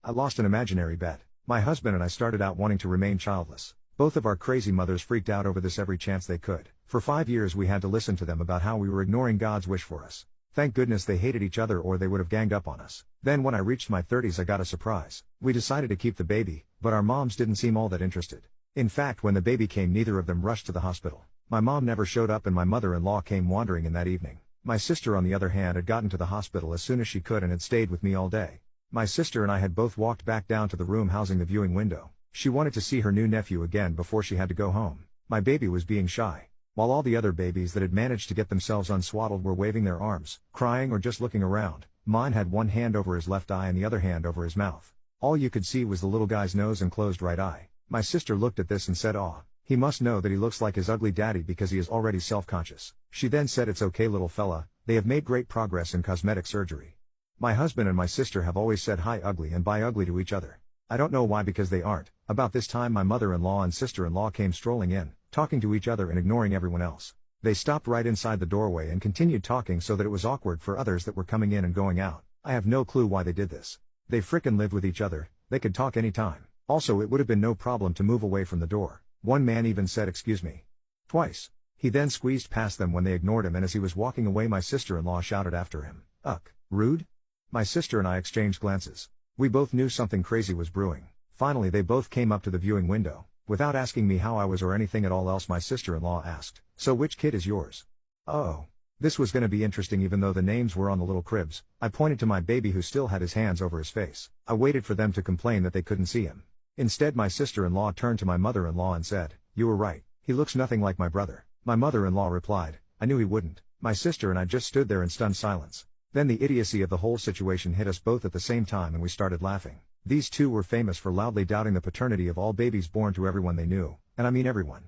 I lost an imaginary bet. My husband and I started out wanting to remain childless. Both of our crazy mothers freaked out over this every chance they could. For 5 years we had to listen to them about how we were ignoring God's wish for us. Thank goodness they hated each other or they would have ganged up on us. Then when I reached my 30s I got a surprise. We decided to keep the baby, but our moms didn't seem all that interested. In fact, when the baby came, neither of them rushed to the hospital. My mom never showed up and my mother-in-law came wandering in that evening. My sister on the other hand had gotten to the hospital as soon as she could and had stayed with me all day. My sister and I had both walked back down to the room housing the viewing window. She wanted to see her new nephew again before she had to go home. My baby was being shy. While all the other babies that had managed to get themselves unswaddled were waving their arms, crying or just looking around, mine had one hand over his left eye and the other hand over his mouth. All you could see was the little guy's nose and closed right eye. My sister looked at this and said, "Aw, he must know that he looks like his ugly daddy because he is already self-conscious." She then said, "It's okay little fella, they have made great progress in cosmetic surgery." My husband and my sister have always said hi ugly and bye ugly to each other. I don't know why, because they aren't. About this time my mother-in-law and sister-in-law came strolling in, talking to each other and ignoring everyone else. They stopped right inside the doorway and continued talking so that it was awkward for others that were coming in and going out. I have no clue why they did this. They frickin' lived with each other, they could talk anytime. Also, it would have been no problem to move away from the door. One man even said "excuse me" twice. He then squeezed past them when they ignored him, and as he was walking away my sister-in-law shouted after him, "Uck, rude?" My sister and I exchanged glances. We both knew something crazy was brewing. Finally they both came up to the viewing window. Without asking me how I was or anything at all else, my sister-in-law asked, "So which kid is yours?" Oh. This was gonna be interesting even though the names were on the little cribs. I pointed to my baby who still had his hands over his face. I waited for them to complain that they couldn't see him. Instead my sister-in-law turned to my mother-in-law and said, "You were right, he looks nothing like my brother." My mother-in-law replied, "I knew he wouldn't." My sister and I just stood there in stunned silence. Then the idiocy of the whole situation hit us both at the same time and we started laughing. These two were famous for loudly doubting the paternity of all babies born to everyone they knew, and I mean everyone.